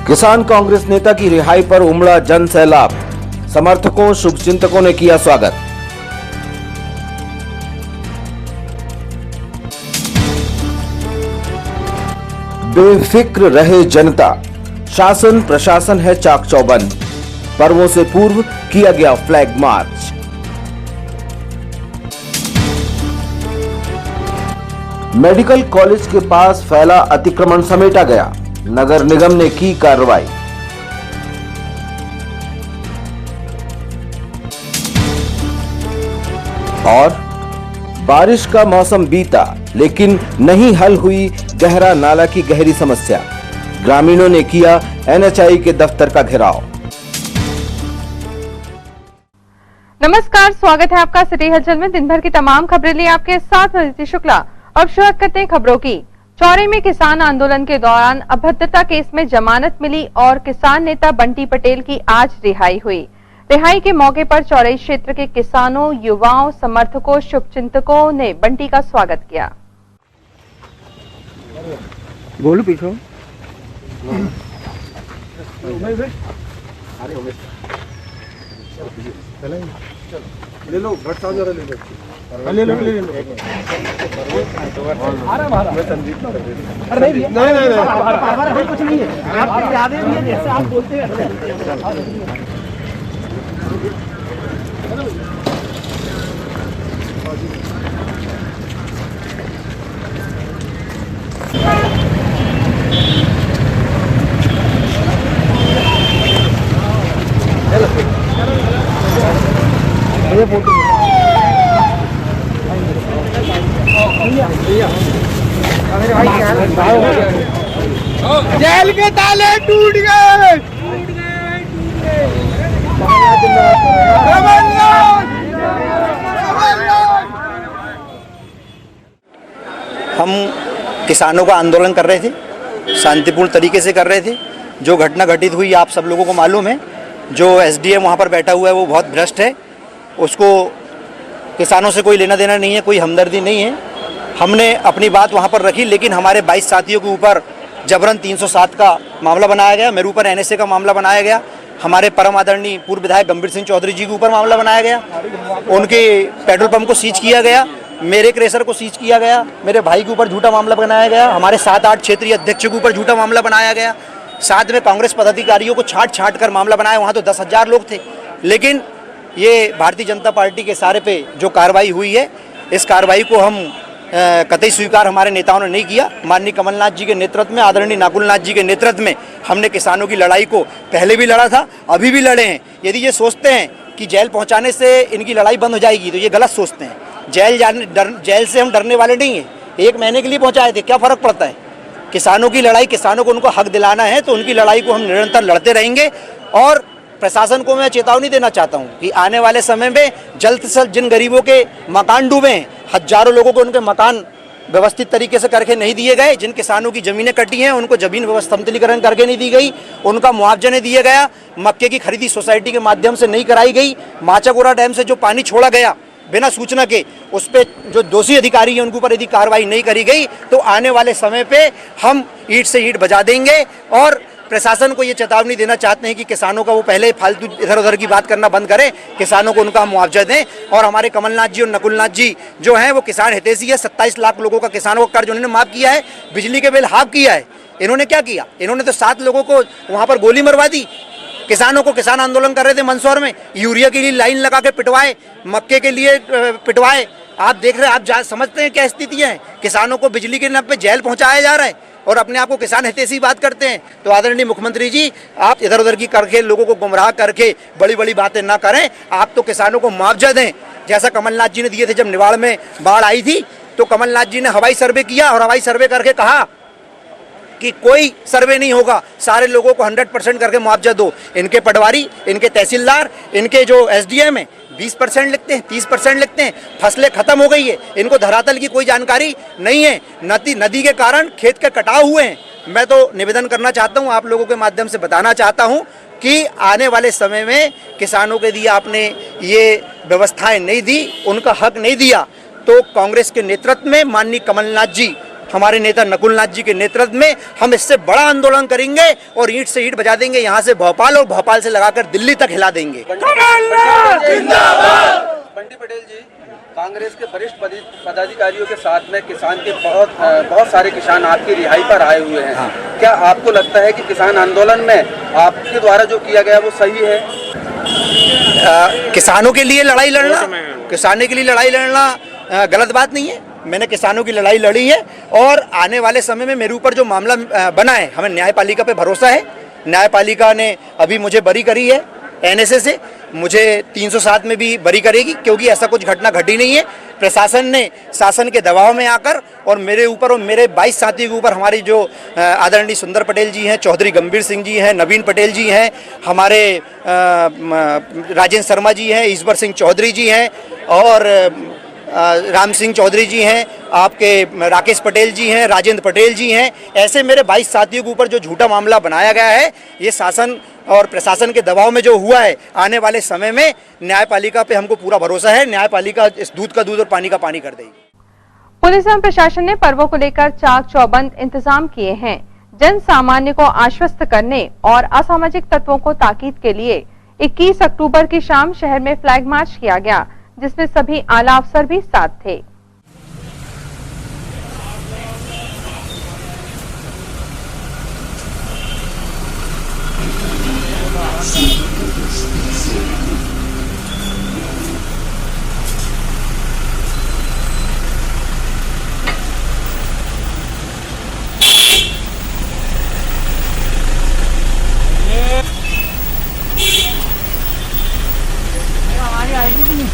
किसान कांग्रेस नेता की रिहाई पर उमड़ा जन सैलाब। समर्थकों शुभचिंतकों ने किया स्वागत। बेफिक्र रहे जनता, शासन प्रशासन है चाक चौबंद। पर्वों से पूर्व किया गया फ्लैग मार्च। मेडिकल कॉलेज के पास फैला अतिक्रमण समेटा गया, नगर निगम ने की कार्रवाई। और बारिश का मौसम बीता, लेकिन नहीं हल हुई गहरा नाला की गहरी समस्या। ग्रामीणों ने किया एनएचआई के दफ्तर का घेराव। नमस्कार, स्वागत है आपका सिटी हलचल में। दिन भर की तमाम खबरें लिए आपके साथ अदिति शुक्ला। अब शुरुआत करते हैं खबरों की। चौरी में किसान आंदोलन के दौरान अभद्रता केस में जमानत मिली और किसान नेता बंटी पटेल की आज रिहाई हुई। रिहाई के मौके पर चौरी क्षेत्र के किसानों, युवाओं, समर्थकों, शुभचिंतकों ने बंटी का स्वागत किया। बोलो पीछे ले लो, जरा ले लो। ले लो ले लो। मैं संदीप अरे नहीं कुछ नहीं है, आप याद है जैसे आप बोलते हैं। जेल के ताले टूट गए। हम किसानों का आंदोलन कर रहे थे, शांतिपूर्ण तरीके से कर रहे थे। जो घटना घटित हुई आप सब लोगों को मालूम है। जो एसडीएम वहाँ पर बैठा हुआ है वो बहुत भ्रष्ट है। उसको किसानों से कोई लेना देना नहीं है, कोई हमदर्दी नहीं है। हमने अपनी बात वहाँ पर रखी, लेकिन हमारे 22 साथियों के ऊपर जबरन 307 का मामला बनाया गया। मेरे ऊपर एनएसए का मामला बनाया गया। हमारे परम आदरणीय पूर्व विधायक गंभीर सिंह चौधरी जी के ऊपर मामला बनाया गया। उनके पेट्रोल पंप को सीज किया गया, मेरे क्रेशर को सीज किया गया, मेरे भाई के ऊपर झूठा मामला बनाया गया, हमारे 7-8 क्षेत्रीय अध्यक्ष के ऊपर झूठा मामला बनाया गया। साथ में कांग्रेस पदाधिकारियों को छाट कर मामला बनाया। वहाँ तो 10,000 लोग थे। लेकिन ये भारतीय जनता पार्टी के सारे पे जो कार्रवाई हुई है, इस कार्रवाई को हम कतई स्वीकार हमारे नेताओं ने नहीं किया। माननीय कमलनाथ जी के नेतृत्व में, आदरणीय नकुलनाथ जी के नेतृत्व में हमने किसानों की लड़ाई को पहले भी लड़ा था, अभी भी लड़े हैं। यदि ये सोचते हैं कि जेल पहुंचाने से इनकी लड़ाई बंद हो जाएगी तो ये गलत सोचते हैं। जेल से हम डरने वाले नहीं हैं। 1 महीने के लिए पहुंचाए थे, क्या फ़र्क पड़ता है। किसानों की लड़ाई, किसानों को उनको हक दिलाना है, तो उनकी लड़ाई को हम निरंतर लड़ते रहेंगे। और प्रशासन को मैं चेतावनी देना चाहता हूं कि आने वाले समय में जल्द से जल्द जिन गरीबों के मकान डूबे हैं, हजारों लोगों को उनके मकान व्यवस्थित तरीके से करके नहीं दिए गए, जिन किसानों की ज़मीनें कटी हैं उनको ज़मीन समतलीकरण करके नहीं दी गई, उनका मुआवजा नहीं दिया गया, मक्के की खरीदी सोसाइटी के माध्यम से नहीं कराई गई, माचागोरा डैम से जो पानी छोड़ा गया बिना सूचना के, उस पर जो दोषी अधिकारी हैं उनके ऊपर यदि कार्रवाई नहीं करी गई तो आने वाले समय पे हम ईंट से ईंट बजा देंगे। और प्रशासन को ये चेतावनी देना चाहते हैं कि किसानों का वो पहले फालतू इधर उधर की बात करना बंद करें, किसानों को उनका मुआवजा दें। और हमारे कमलनाथ जी और नकुलनाथ जी जो हैं वो किसान हितैषी है। 27 लाख लोगों का किसानों का कर्ज उन्होंने माफ किया है, बिजली के बिल हाफ किया है। इन्होंने क्या किया? इन्होंने तो 7 लोगों को वहाँ पर गोली मरवा दी। किसानों को, किसान आंदोलन कर रहे थे मंदसौर में, यूरिया के लिए लाइन लगा के पिटवाए, मक्के के लिए पिटवाए। आप देख रहे हैं, आप समझते हैं क्या स्थिति है। किसानों को बिजली के नाम पे जेल पहुंचाया जा रहा है और अपने आप को किसान हितैषी बात करते हैं। तो आदरणीय मुख्यमंत्री जी, आप इधर उधर की करके लोगों को गुमराह करके बड़ी बड़ी बातें ना करें। आप तो किसानों को मुआवजा दें, जैसा कमलनाथ जी ने दिए थे। जब निवाड़ में बाढ़ आई थी तो कमलनाथ जी ने हवाई सर्वे किया और हवाई सर्वे करके कहा कि कोई सर्वे नहीं होगा, सारे लोगों को 100% करके मुआवजा दो। इनके पटवारी, इनके तहसीलदार, इनके जो एसडीएम है 20% लिखते हैं, 30% लिखते हैं। फसलें खत्म हो गई है, इनको धरातल की कोई जानकारी नहीं है। नदी के कारण खेत के कटाव हुए हैं। मैं तो निवेदन करना चाहता हूं, आप लोगों के माध्यम से बताना चाहता हूं कि आने वाले समय में किसानों के लिए आपने ये व्यवस्थाएं नहीं दी, उनका हक नहीं दिया, तो कांग्रेस के नेतृत्व में माननीय कमलनाथ जी हमारे नेता नकुल नाथ जी के नेतृत्व में हम इससे बड़ा आंदोलन करेंगे और ईंट से ईंट बजा देंगे, यहाँ से भोपाल और भोपाल से लगाकर दिल्ली तक हिला देंगे। बंटी पटेल जी, कांग्रेस के वरिष्ठ पदाधिकारियों के साथ में किसान के बहुत सारे किसान आपकी रिहाई पर आए हुए हैं। क्या आपको लगता है कि किसान आंदोलन में आपके द्वारा जो किया गया वो सही है? किसानों के लिए लड़ाई लड़ना गलत बात नहीं है। मैंने किसानों की लड़ाई लड़ी है और आने वाले समय में मेरे ऊपर जो मामला बना है, हमें न्यायपालिका पे भरोसा है। न्यायपालिका ने अभी मुझे बरी करी है एनएसए से, मुझे 307 में भी बरी करेगी, क्योंकि ऐसा कुछ घटना घटी नहीं है। प्रशासन ने शासन के दबाव में आकर और मेरे ऊपर और मेरे 22 साथियों के ऊपर, हमारी जो आदरणीय सुंदर पटेल जी हैं, चौधरी गंभीर सिंह जी हैं, नवीन पटेल जी हैं, हमारे राजेंद्र शर्मा जी हैं, ईश्वर सिंह चौधरी जी हैं और राम सिंह चौधरी जी हैं, आपके राकेश पटेल जी हैं, राजेंद्र पटेल जी हैं, ऐसे मेरे 22 साथियों के ऊपर जो झूठा मामला बनाया गया है, ये शासन और प्रशासन के दबाव में जो हुआ है, आने वाले समय में न्यायपालिका पे हमको पूरा भरोसा है। न्यायपालिका इस दूध का दूध और पानी का पानी कर देगी। पुलिस एवं प्रशासन ने पर्वों को लेकर चाक चौबंद इंतजाम किए हैं। जन सामान्य को आश्वस्त करने और असामाजिक तत्वों को ताकीद के लिए 21 अक्टूबर की शाम शहर में फ्लैग मार्च किया गया, जिसमें सभी आला अफसर भी साथ थे। हमारी आएगी कि नहीं?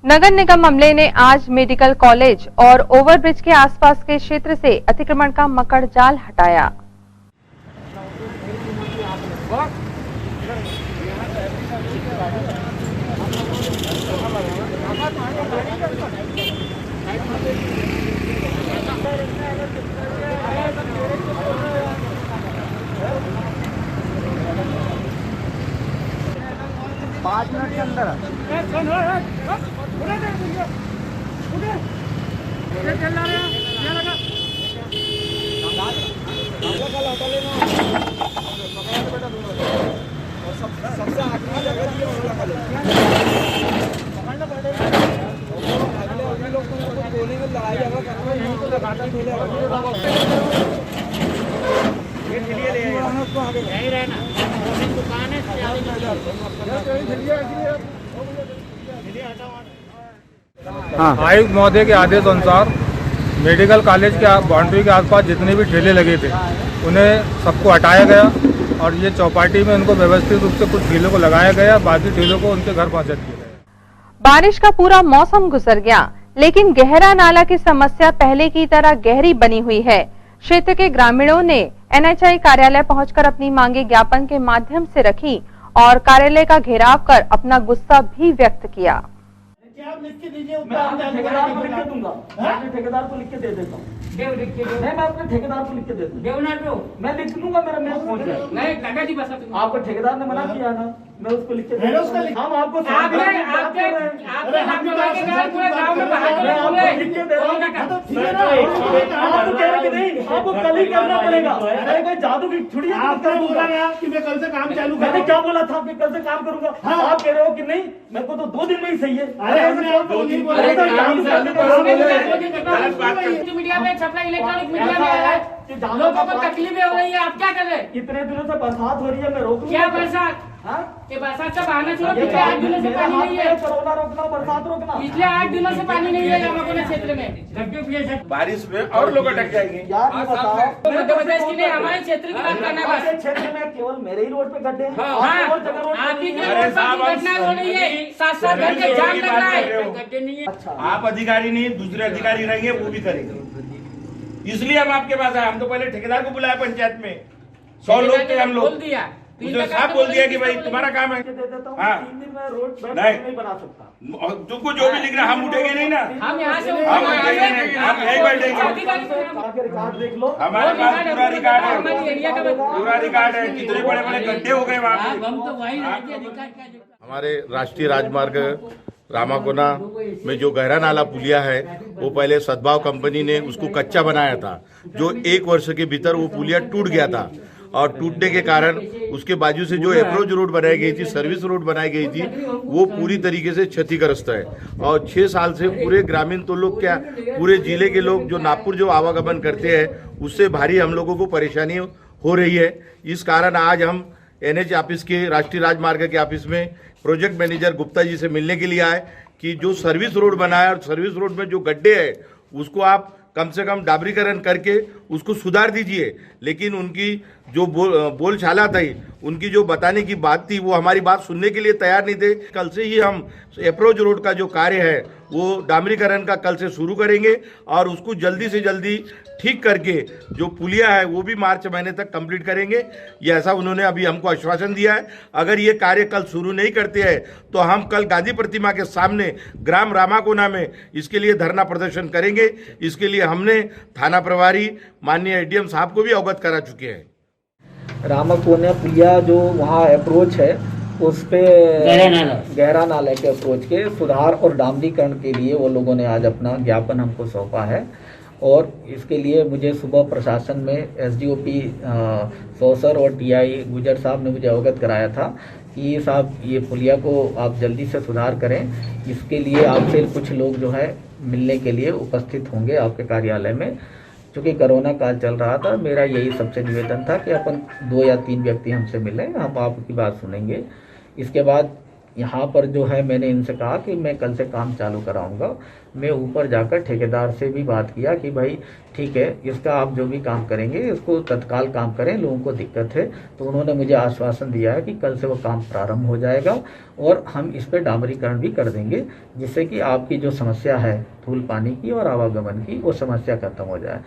नगर निगम अमले ने आज मेडिकल कॉलेज और ओवरब्रिज के आसपास के क्षेत्र से अतिक्रमण का मकड़ जाल हटाया। आयुक्त महोदय के आदेश अनुसार मेडिकल कॉलेज के बाउंड्री के आसपास जितने भी ठेले लगे थे उन्हें सबको हटाया गया और ये चौपाटी में उनको व्यवस्थित रूप से कुछ ठेलों को लगाया गया, बाकी ठेलों को उनके घर पहुंचा दिया गया। बारिश का पूरा मौसम गुजर गया, लेकिन गहरा नाला की समस्या पहले की तरह गहरी बनी हुई है। क्षेत्र के ग्रामीणों ने NHI कार्यालय पहुंचकर अपनी मांगे ज्ञापन के माध्यम से रखी और कार्यालय का घेराव कर अपना गुस्सा भी व्यक्त किया। आप लिख के दीजिए, मैं अपने ठेकेदार को लिख के दूंगा, मैं अपने ठेकेदार को लिख के दे देता हूँ, मैं अपने ठेकेदार को लिख के देता हूँ, मैं लिख लूंगा, मेरा मेल पहुंच जाएगा। नहीं काका जी बस आपको ठेकेदार ने मना किया ना, मैं उसको लिख के हम आपको आपको कल ही करना पड़ेगा। कोई जादू की छुड़ी आप बोला कि मैं कल से काम चालू, मैंने क्या बोला था कि कल से काम करूंगा, आप कह रहे हो कि नहीं मेरे को तो 2 दिन में ही सही है। मीडिया में छपरा, इलेक्ट्रॉनिक मीडिया में आया है, लोगों को तकलीफें हो रही है, आप क्या कर रहे हैं? कितने दिनों से बरसात हो रही है, मैं रोक क्या बरसात? ये बरसात का बहाना छोड़ो, पिछले 8 दिनों से पानी नहीं है। कोरोना रोकना, बरसात रोकना, पिछले 8 दिनों से पानी नहीं है रामाकोना क्षेत्र में। बारिश में और लोग अटक जाएंगे। यार ये बताओ, मध्य प्रदेश के लिए हमारे क्षेत्र की बात करना है। बस क्षेत्र में केवल मेरे ही रोड पे गड्ढे हैं, आप ही के रोड पर घटना हो रही है, 7-7 घंटे जाम लग रहा है, गड्ढे नहीं है। आप अधिकारी नहीं, दूसरे अधिकारी रहेंगे, वो भी करेंगे। इसलिए हम आपके पास आए। हम तो पहले ठेकेदार को बुलाया पंचायत में, 100 लोग थे हम लोग, बोल दिया, उसने साफ बोल दिया कि भाई तुम्हारा काम है। हाँ, 3 दिन में रोड नहीं बना सकता। तुमको जो भी लिख रहा हम उठेंगे नहीं ना, हम यहाँ से हम उठेंगे नहीं, हम यही बैठेंगे। रिकॉर्ड देख लो, हमारे पास पूरा रिकॉर्ड है, हमारी एरिया का पूरा रिकॉर्ड है, कितने बड़े बड़े गड्ढे हो गए वहाँ पे। हम तो वही हमारे राष्ट्रीय राजमार्ग रामाकोना में जो गहरा नाला पुलिया है वो पहले सद्भाव कंपनी ने उसको कच्चा बनाया था, जो 1 वर्ष के भीतर वो पुलिया टूट गया था और टूटने के कारण उसके बाजू से जो अप्रोच रोड बनाई गई थी, सर्विस रोड बनाई गई थी, वो पूरी तरीके से क्षतिग्रस्त है। और 6 साल से पूरे ग्रामीण तो लोग क्या, पूरे जिले के लोग जो नागपुर जो आवागमन करते हैं उससे भारी हम लोगों को परेशानी हो रही है। इस कारण आज हम NH ऑफिस के राष्ट्रीय राजमार्ग के ऑफिस में प्रोजेक्ट मैनेजर गुप्ता जी से मिलने के लिए आए कि जो सर्विस रोड बनाया और सर्विस रोड में जो गड्ढे है उसको आप कम से कम डाबरीकरण करके उसको सुधार दीजिए। लेकिन उनकी जो बोल चाला थी, उनकी जो बताने की बात थी, वो हमारी बात सुनने के लिए तैयार नहीं थे। कल से ही हम अप्रोच रोड का जो कार्य है वो डामरीकरण का कल से शुरू करेंगे और उसको जल्दी से जल्दी ठीक करके जो पुलिया है वो भी मार्च महीने तक कंप्लीट करेंगे। ये ऐसा उन्होंने अभी हमको आश्वासन दिया है। अगर ये कार्य कल शुरू नहीं करते हैं तो हम कल गांधी प्रतिमा के सामने ग्राम रामाकोना में इसके लिए धरना प्रदर्शन करेंगे। इसके लिए हमने थाना प्रभारी माननीय ADM साहब को भी अवगत करा चुके हैं। रामाकोना पुलिया जो वहाँ अप्रोच है उस पे गहरा नाला के अप्रोच के सुधार और डामरीकरण के लिए वो लोगों ने आज अपना ज्ञापन हमको सौंपा है। और इसके लिए मुझे सुबह प्रशासन में SDOP सौसर और TI गुजर साहब ने मुझे अवगत कराया था कि साहब ये पुलिया को आप जल्दी से सुधार करें। इसके लिए आपसे कुछ लोग जो है मिलने के लिए उपस्थित होंगे आपके कार्यालय में। चूँकि कोरोना काल चल रहा था, मेरा यही सबसे निवेदन था कि अपन 2 या 3 व्यक्ति हमसे मिलें, हम आपकी बात सुनेंगे। इसके बाद यहाँ पर जो है मैंने इनसे कहा कि मैं कल से काम चालू कराऊंगा। मैं ऊपर जाकर ठेकेदार से भी बात किया कि भाई ठीक है, इसका आप जो भी काम करेंगे इसको तत्काल काम करें, लोगों को दिक्कत है। तो उन्होंने मुझे आश्वासन दिया है कि कल से वो काम प्रारंभ हो जाएगा और हम इस पर डामरीकरण भी कर देंगे, जिससे कि आपकी जो समस्या है धूल पानी की और आवागमन की, वो समस्या खत्म हो जाए।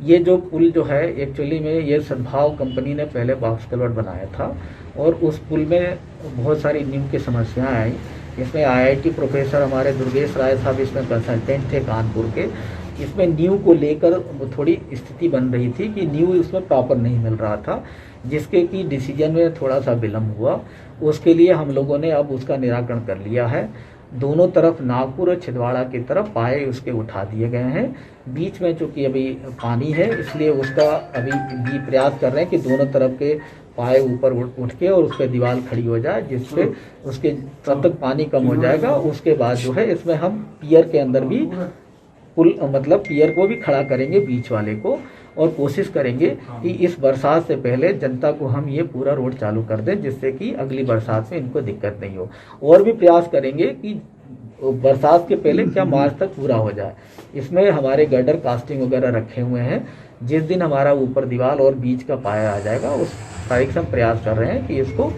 ये जो पुल जो है एक्चुअली में ये सद्भाव कंपनी ने पहले बॉक्स कलवर्ट बनाया था और उस पुल में बहुत सारी नींव की समस्याएं आई। इसमें IIT प्रोफेसर हमारे दुर्गेश राय साहब इसमें कंसल्टेंट थे कानपुर के। इसमें नींव को लेकर थोड़ी स्थिति बन रही थी कि नींव इसमें प्रॉपर नहीं मिल रहा था, जिसके कि डिसीजन में थोड़ा सा विलम्ब हुआ। उसके लिए हम लोगों ने अब उसका निराकरण कर लिया है। दोनों तरफ नागपुर और छिंदवाड़ा की तरफ पाए उसके उठा दिए गए हैं। बीच में चूँकि अभी पानी है इसलिए उसका अभी भी प्रयास कर रहे हैं कि दोनों तरफ के पाए ऊपर उठ के और उस पर दीवार खड़ी हो जाए, जिससे उसके तब तक पानी कम हो जाएगा। उसके बाद जो है इसमें हम पियर के अंदर भी पुल मतलब पियर को भी खड़ा करेंगे बीच वाले को, और कोशिश करेंगे कि इस बरसात से पहले जनता को हम ये पूरा रोड चालू कर दें, जिससे कि अगली बरसात में इनको दिक्कत नहीं हो। और भी प्रयास करेंगे कि बरसात के पहले क्या मार्च तक पूरा हो जाए। इसमें हमारे गर्डर कास्टिंग वगैरह रखे हुए हैं। जिस दिन हमारा ऊपर दीवार और बीच का पाया आ जाएगा उस तारीख से हम प्रयास कर रहे हैं कि इसको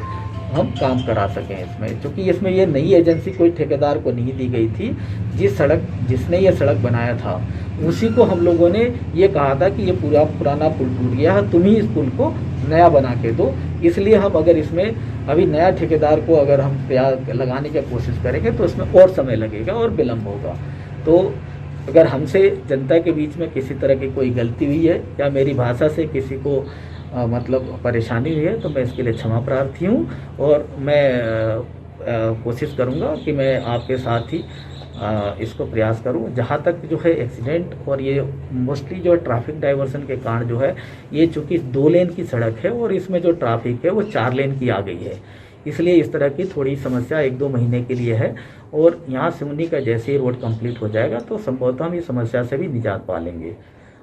हम काम करा सकें इसमें, क्योंकि इसमें ये नई एजेंसी कोई ठेकेदार को नहीं दी गई थी। जिसने ये सड़क बनाया था उसी को हम लोगों ने ये कहा था कि ये पूरा पुराना पुल टूट गया है, तुम ही इस पुल को नया बना के दो। इसलिए हम अगर इसमें अभी नया ठेकेदार को अगर हम प्रयास लगाने की कोशिश करेंगे तो इसमें और समय लगेगा और विलम्ब होगा। तो अगर हमसे जनता के बीच में किसी तरह की कोई गलती हुई है या मेरी भाषा से किसी को मतलब परेशानी हुई है तो मैं इसके लिए क्षमा प्रार्थी हूँ, और मैं कोशिश करूँगा कि मैं आपके साथ ही इसको प्रयास करूँ। जहाँ तक जो है एक्सीडेंट और ये मोस्टली जो ट्रैफिक डाइवर्सन के कारण जो है, ये चूँकि 2 लेन की सड़क है और इसमें जो ट्रैफिक है वो 4 लेन की आ गई है, इसलिए इस तरह की थोड़ी समस्या 1-2 महीने के लिए है। और यहाँ सिवनी का जैसे ही रोड कंप्लीट हो जाएगा तो संभवतः हम इस समस्या से भी निजात पा लेंगे।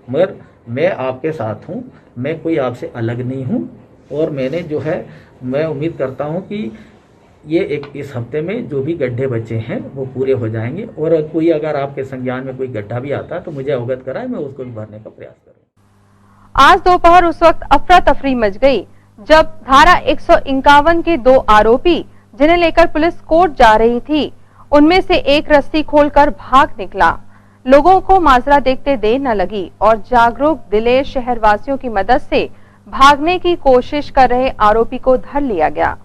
मगर मैं आपके साथ हूँ, मैं कोई आपसे अलग नहीं हूँ, और मैंने जो है मैं उम्मीद करता हूँ कि ये इस हफ्ते में जो भी गड्ढे बचे हैं वो पूरे हो जाएंगे, और कोई अगर आपके संज्ञान में कोई गड्ढा भी आता है तो मुझे अवगत कराए, मैं उसको भी भरने का प्रयास करूँगा। आज दोपहर उस वक्त अफरा तफरी मच गई जब धारा 151 के 2 आरोपी जिन्हें लेकर पुलिस कोर्ट जा रही थी, उनमें से एक रस्सी खोलकर भाग निकला। लोगों को माजरा देखते देर न लगी और जागरूक दिलेर शहरवासियों की मदद से भागने की कोशिश कर रहे आरोपी को धर लिया गया।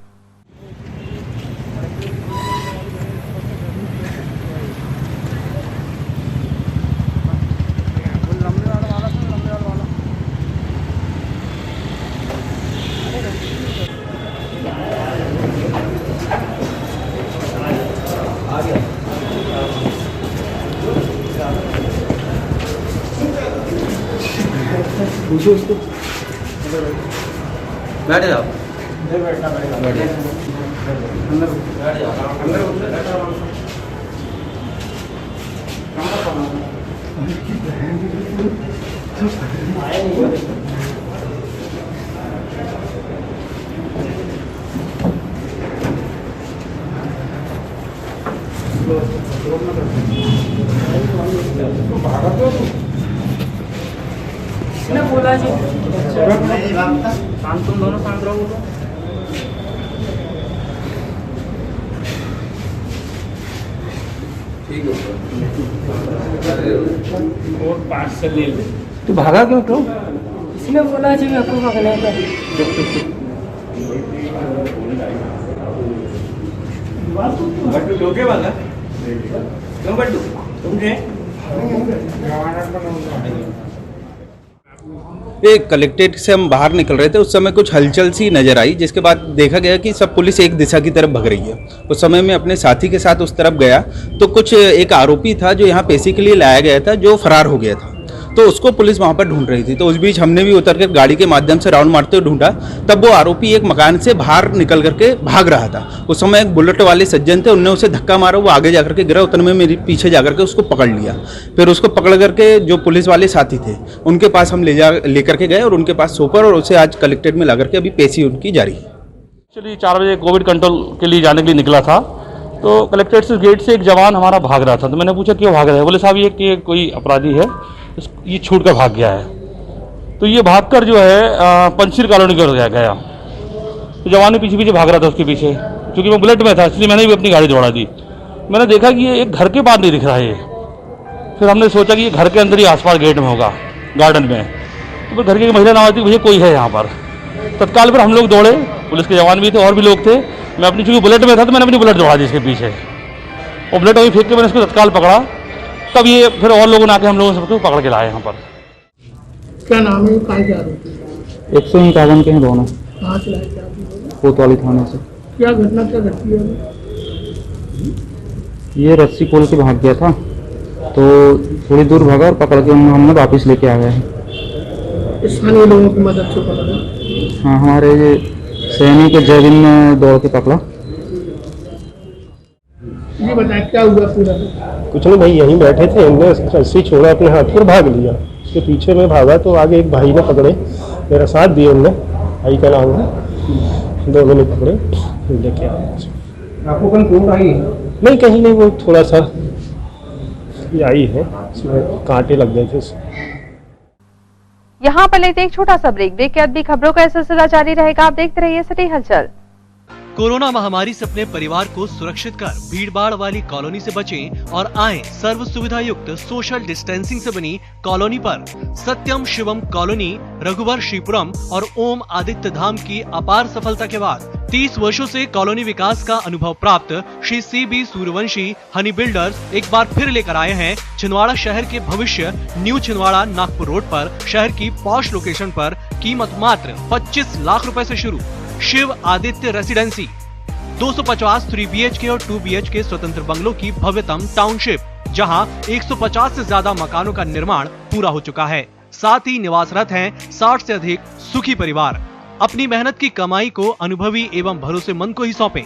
पूछो उसको, बैठ जाओ, बोला जी शांत, तुम दोनों शांत रहो। ठीक है, और 5 से ले लो। तू भागा क्यों? क्यों इसने बोला जी आपको भागने का। बट्टू क्यों के भागा? क्यों बट्टू तुम थे? एक कलेक्ट्रेट से हम बाहर निकल रहे थे, उस समय कुछ हलचल सी नजर आई, जिसके बाद देखा गया कि सब पुलिस एक दिशा की तरफ भग रही है। उस समय मैं अपने साथी के साथ उस तरफ गया तो कुछ एक आरोपी था जो यहाँ पेशी के लिए लाया गया था, जो फरार हो गया था, तो उसको पुलिस वहाँ पर ढूंढ रही थी। तो उस बीच हमने भी उतर कर गाड़ी के माध्यम से राउंड मारते हुए ढूंढा, तब वो आरोपी एक मकान से बाहर निकल करके भाग रहा था। उस समय एक बुलेट वाले सज्जन थे, उनने उसे धक्का मारा, वो आगे जाकर के गिरा, उतने में मेरे पीछे जाकर के उसको पकड़ लिया। फिर उसको पकड़ करके जो पुलिस वाले साथी थे उनके पास हम लेकर के गए और उनके पास सौंपर, और उसे आज कलेक्ट्रेट में ला करके अभी पेशी उनकी जारी है। एक्चुअली 4 बजे कोविड कंट्रोल के लिए जाने के लिए निकला था, तो कलेक्ट्रेट से गेट से एक जवान हमारा भाग रहा था, तो मैंने पूछा क्यों भाग रहा है? बोले साहब ये कि कोई अपराधी है, ये छूट कर भाग गया है। तो ये भागकर जो है पंचशील कॉलोनी कर गया। तो जवान भी पीछे पीछे भाग रहा था उसके पीछे, क्योंकि मैं बुलेट में था इसलिए मैंने भी अपनी गाड़ी दौड़ा दी। मैंने देखा कि ये एक घर के बाहर नहीं दिख रहा है ये। फिर हमने सोचा कि ये घर के अंदर ही आसपास गेट में होगा, गार्डन में। तो फिर घर की महिला नाराज थी, भैया कोई है यहाँ पर। तत्काल पर हम लोग दौड़े, पुलिस के जवान भी थे और भी लोग थे। मैं अपनी चूँकि बुलेट में था तो मैंने अपनी बुलेट दौड़ा दी इसके पीछे, और बुलेट वहीं फेंक के मैंने इसको तत्काल पकड़ा। तब ये फिर और लोगों ने आके हम लोगों सबको पकड़ के लाए यहाँ पर। क्या नाम है? कहाँ जा रहे थे? 151 के हैं दोनों, कहाँ से लाए थे आप? कोतवाली थाने से। क्या घटना क्या घटती है? ये रस्सी खोल के भाग गया था, तो थोड़ी दूर भागा और पकड़ के हमने वापस लेके आ गए हैं। स्थानीय लोगों की मदद से पकड़ा? हाँ, हमारे ये सैनिक जयविन ने दौड़ के पकड़ा। ये बताएं क्या हुआ पूरा? कुछ नहीं भाई, यहीं बैठे थे, हमने रस्सी छोड़ा अपने हाथ पर, भाग लिया। उसके पीछे में भागा तो आगे एक भाई ने पकड़े, मेरा साथ दिए उनने, भाई का नाम है, दोनों ने पकड़े लेके आए। आपको कहीं चोट आई? नहीं, कहीं नहीं, वो थोड़ा सा आई है, इसमें कांटे लग गए थे। यहाँ पर लेते एक छोटा सा ब्रेक के बाद भी खबरों का सिलसिला जारी रहेगा। आप देखते रहिए सिटी हलचल। कोरोना महामारी से अपने परिवार को सुरक्षित कर भीड़भाड़ वाली कॉलोनी से बचें और आएं सर्व सुविधा युक्त सोशल डिस्टेंसिंग से बनी कॉलोनी पर। सत्यम शिवम कॉलोनी, रघुवर श्रीपुरम और ओम आदित्य धाम की अपार सफलता के बाद 30 वर्षों से कॉलोनी विकास का अनुभव प्राप्त श्री CB सूर्यवंशी हनी बिल्डर्स एक बार फिर लेकर आए हैं छिंदवाड़ा शहर के भविष्य न्यू छिंदवाड़ा नागपुर रोड पर शहर की पॉश लोकेशन पर। कीमत मात्र 25 लाख रुपए से शुरू। शिव आदित्य रेसिडेंसी 250 3 BHK और 2 BHK स्वतंत्र बंगलों की भव्यतम टाउनशिप, जहां 150 से ज्यादा मकानों का निर्माण पूरा हो चुका है। साथ ही निवासरत हैं 60 से अधिक सुखी परिवार। अपनी मेहनत की कमाई को अनुभवी एवं भरोसेमंद को ही सौंपे।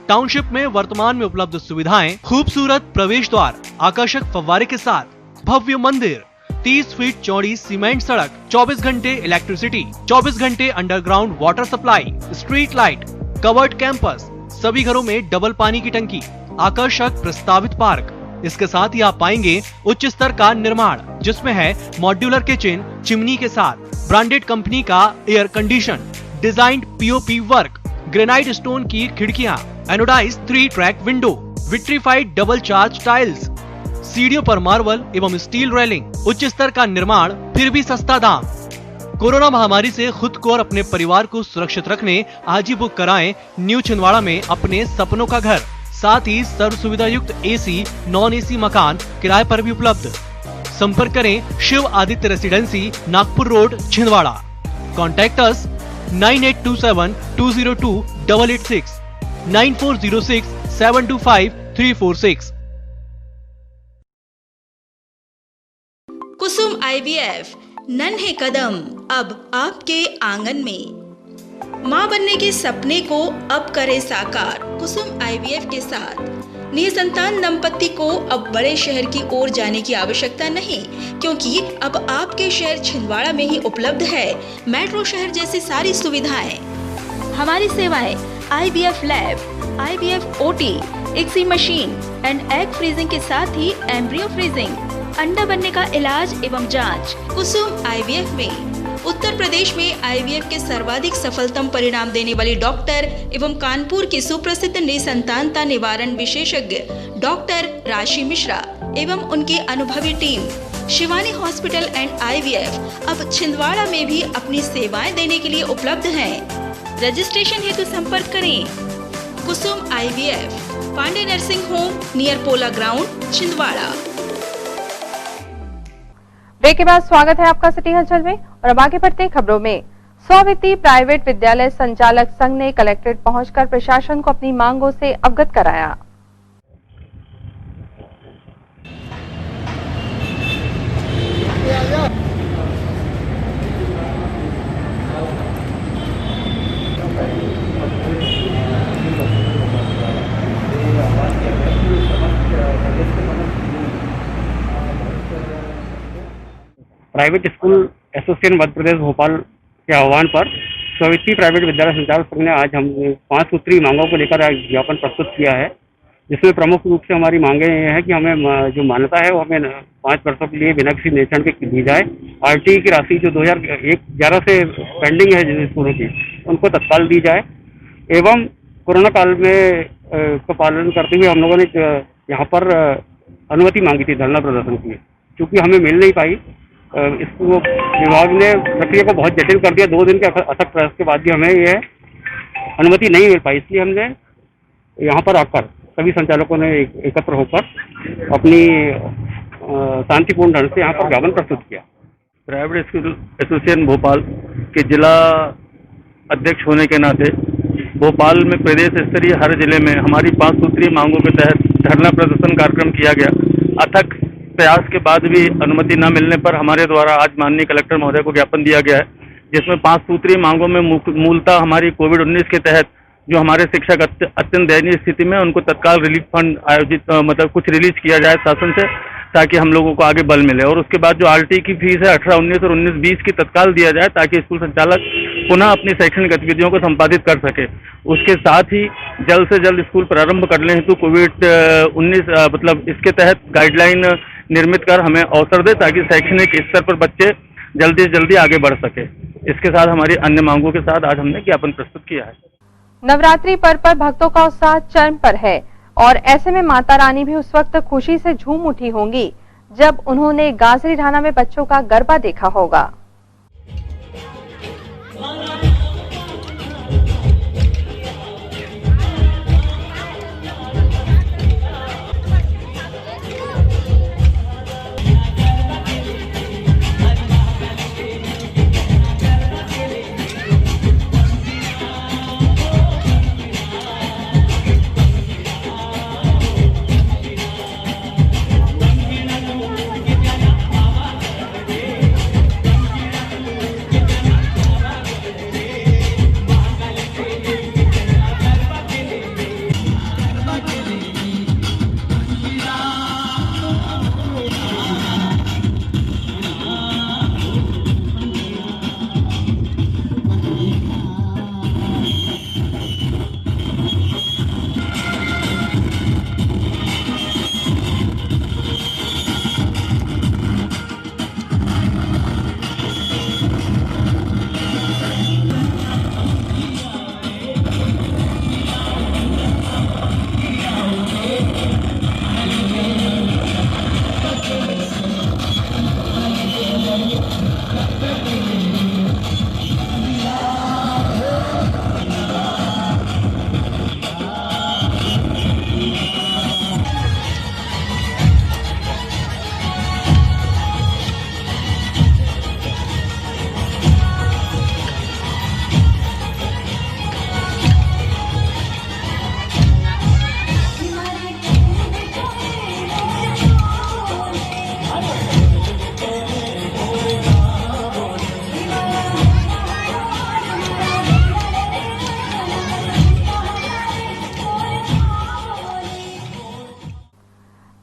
टाउनशिप में वर्तमान में उपलब्ध सुविधाएं: खूबसूरत प्रवेश द्वार, आकर्षक फव्वारे के साथ भव्य मंदिर, 30 फीट चौड़ी सीमेंट सड़क, 24 घंटे इलेक्ट्रिसिटी, 24 घंटे underground water supply, street light, covered campus, सभी घरों में डबल पानी की टंकी, आकर्षक प्रस्तावित पार्क। इसके साथ ही आप पाएंगे उच्च स्तर का निर्माण, जिसमें है मॉड्यूलर किचन, चिमनी के साथ ब्रांडेड कंपनी का air condition, designed POP work, granite stone की खिड़कियां, anodise 3 track window, vitrified double charge tiles, सीढ़ियों पर मार्बल एवं स्टील रेलिंग, उच्च स्तर का निर्माण, फिर भी सस्ता दाम। कोरोना महामारी से खुद को और अपने परिवार को सुरक्षित रखने आज ही बुक कराएं न्यू छिंदवाड़ा में अपने सपनों का घर। साथ ही सर्व सुविधा युक्त AC, नॉन AC मकान किराए पर भी उपलब्ध। संपर्क करें Shiv Aditya residency, Nagpur road, Chhindwara. Contact us 9827 202 886 9406 725 346। Kusum IVF, Nanhe कदम अब आपके आंगन में। मां बनने के सपने को अब करे साकार कुसुम IVF के साथ। निसंतान दंपत्ति को अब बड़े शहर की ओर जाने की आवश्यकता नहीं, क्योंकि अब आपके शहर छिंदवाड़ा में ही उपलब्ध है मेट्रो शहर जैसी सारी सुविधाएं। हमारी सेवाएं IVF lab, IVF OT, ICSI machine and egg freezing के साथ ही एम्ब्रियो फ्रीजिंग, अंडा बनने का इलाज एवं जांच। कुसुम IVF में उत्तर प्रदेश में IVF के सर्वाधिक सफलतम परिणाम देने वाली डॉक्टर एवं कानपुर की सुप्रसिद्ध निसंतानता निवारण विशेषज्ञ डॉक्टर राशि मिश्रा एवं उनकी अनुभवी team Shivani hospital and IVF अब छिंदवाड़ा में भी अपनी सेवाएं देने के लिए उपलब्ध हैं। रजिस्ट्रेशन हेतु संपर्क करें Kusum IVF, Pandey nursing home near Pola ground, Chhindwara. Break के बाद स्वागत है आपका सिटी हलचल में और अब आगे बढ़ते हैं खबरों में। स्ववित्तीय प्राइवेट विद्यालय संचालक संघ ने कलेक्ट्रेट पहुंचकर प्रशासन को अपनी मांगों से अवगत कराया। Private school association Madhya Pradesh Bhopal के आह्वान पर स्ववित्तीय प्राइवेट विद्यालय संचालक संघ ने आज हम 5 सूत्री मांगों को लेकर ज्ञापन प्रस्तुत किया है। जिसमें प्रमुख रूप से हमारी मांगे ये है कि हमें जो मान्यता है वो हमें 5 वर्षों के लिए बिना किसी निरीक्षण के दी जाए। RTE की राशि जो 2011 से पेंडिंग है जिन स्कूलों की, उनको तत्काल दी जाए। एवं कोरोना काल में का पालन करते हुए हम लोगों ने यहाँ पर अनुमति मांगी थी धरना प्रदर्शन की, चूँकि हमें मिल नहीं पाई। इसको विभाग ने प्रक्रिया को बहुत जटिल कर दिया। 2 दिन के अथक प्रयास के बाद भी हमें यह अनुमति नहीं मिल पाई, इसलिए हमने यहाँ पर आकर सभी संचालकों ने एकत्र होकर अपनी शांतिपूर्ण ढंग से यहाँ पर ज्ञापन प्रस्तुत किया। प्राइवेट स्कूल एसोसिएशन भोपाल के जिला अध्यक्ष होने के नाते भोपाल में प्रदेश स्तरीय हर जिले में हमारी 5 सूत्रीय मांगों के तहत धरना प्रदर्शन कार्यक्रम किया गया। अथक प्रयास के बाद भी अनुमति न मिलने पर हमारे द्वारा आज माननीय कलेक्टर महोदय को ज्ञापन दिया गया है, जिसमें 5 सूत्रीय मांगों में मूलतः हमारी कोविड-19 के तहत जो हमारे शिक्षक अत्यंत दयनीय स्थिति में उनको तत्काल रिलीफ फंड आयोजित मतलब कुछ रिलीज किया जाए शासन से, ताकि हम लोगों को आगे बल मिले। और उसके बाद जो RTE की फीस है 18-19 और 19-20 की तत्काल दिया जाए, ताकि स्कूल संचालक पुनः अपनी शैक्षणिक गतिविधियों को संपादित कर सके। उसके साथ ही जल्द से जल्द स्कूल प्रारंभ करने हेतु कोविड-19 मतलब इसके तहत गाइडलाइन निर्मित कर हमें अवसर दे, ताकि शैक्षणिक स्तर पर बच्चे जल्दी से जल्दी आगे बढ़ सके। इसके साथ हमारी अन्य मांगों के साथ आज हमने ज्ञापन प्रस्तुत किया है। नवरात्रि पर्व पर भक्तों का उत्साह चरम पर है और ऐसे में माता रानी भी उस वक्त खुशी से झूम उठी होंगी जब उन्होंने गाजरी ढाना में बच्चों का गरबा देखा होगा।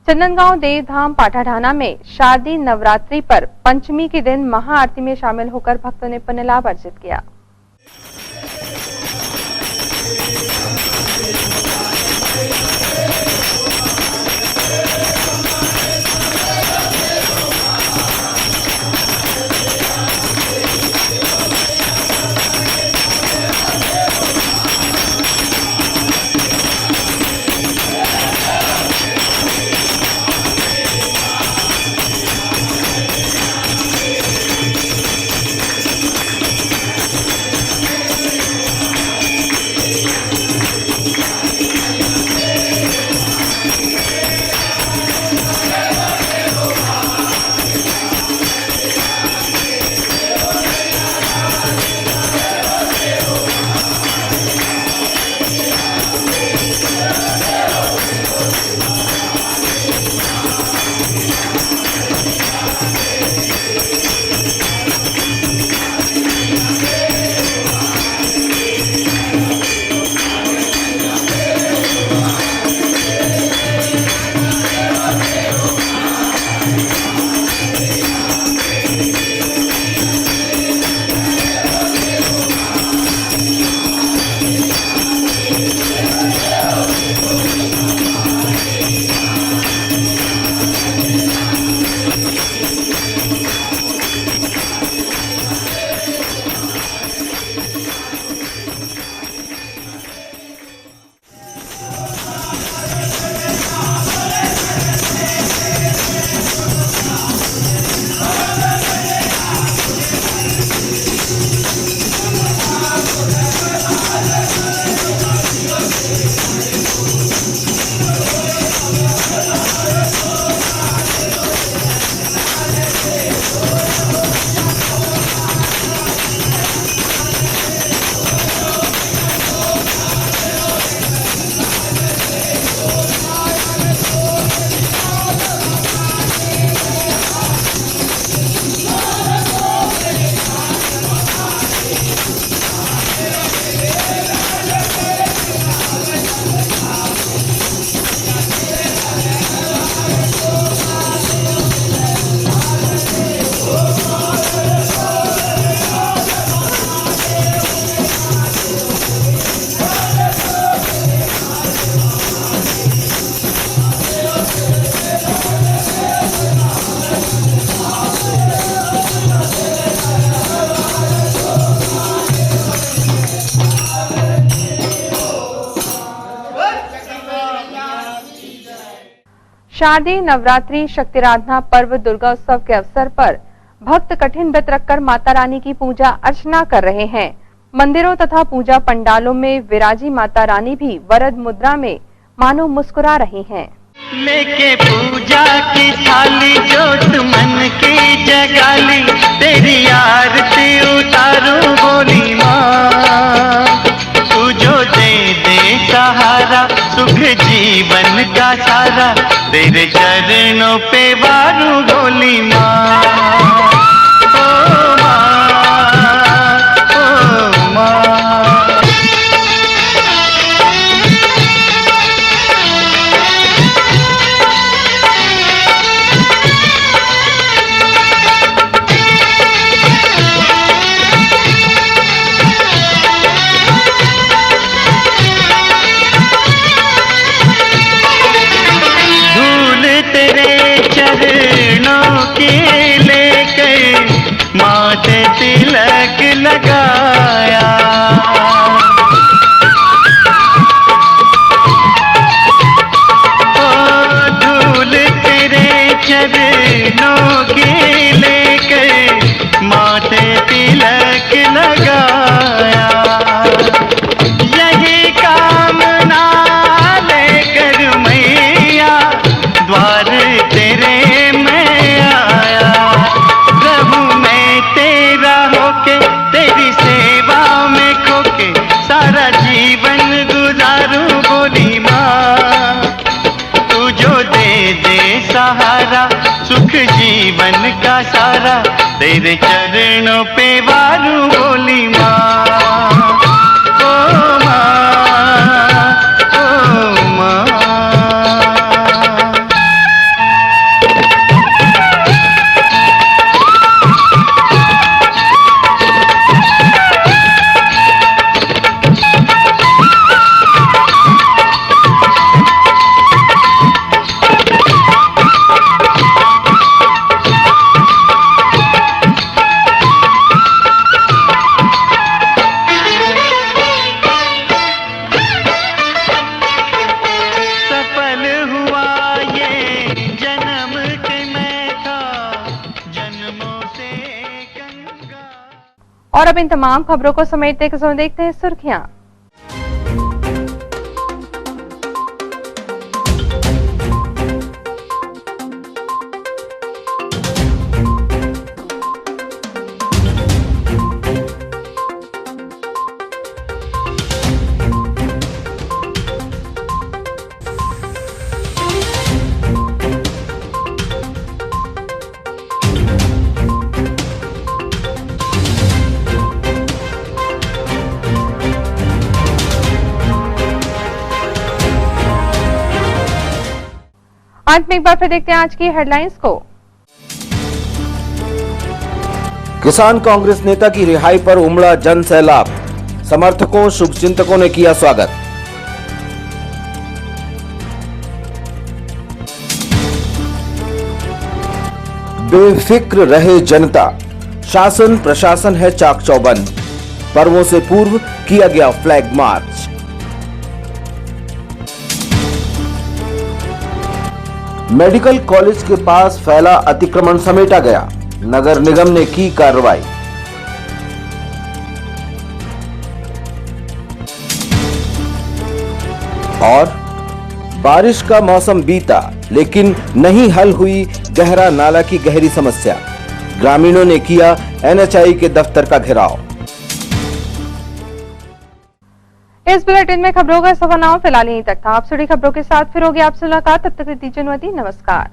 चंदनगांव देवधाम पाठाढाना में शारदीय नवरात्रि पर पंचमी के दिन महाआरती में शामिल होकर भक्तों ने पुण्य लाभ अर्जित किया। शारदीय नवरात्रि शक्तिराधना पर्व दुर्गा उत्सव के अवसर पर भक्त कठिन व्रत रखकर माता रानी की पूजा अर्चना कर रहे हैं। मंदिरों तथा पूजा पंडालों में विराजी माता रानी भी वरद मुद्रा में मानो मुस्कुरा रही हैं। लेके पूजा की थाली जोत मन की जगाली, तेरी आरती उतारूं बोली माँ। तू जो दे दे सहारा सुख जीवन का सारा, तेरे चरणों पे वारूं बोली माँ। माथे तिलक लगाया, ओ धूल तेरे चरणों की लेकर माथे तिलक लगाया। यही कामना लेकर मैया द्वार तेरे तेरी सेवा में खोके सारा जीवन गुजारूं बोली माँ। तू जो दे दे सहारा सुख जीवन का सारा, तेरे चरणों पे वारूं बोली माँ। ओ माँ, ओ माँ। और अब इन तमाम खबरों को समेटते हुए देखते हैं सुर्खियां। अंत में एक बार फिर देखते हैं आज की हेडलाइंस को। किसान कांग्रेस नेता की रिहाई पर उमड़ा जन सैलाब, समर्थकों शुभचिंतकों ने किया स्वागत। बेफिक्र रहे जनता, शासन प्रशासन है चाक चौबंद, पर्वों से पूर्व किया गया फ्लैग मार्च। मेडिकल कॉलेज के पास फैला अतिक्रमण समेटा गया, नगर निगम ने की कार्रवाई। और बारिश का मौसम बीता लेकिन नहीं हल हुई गहरा नाला की गहरी समस्या, ग्रामीणों ने किया एनएचआई के दफ्तर का घेराव। इस बुलेटिन में खबरों का सफरनामा फिलहाल यहीं तक था। आप सभी खबरों के साथ फिर होगी आपसे मुलाकात, तब तक दीजिए अनुमति, नमस्कार।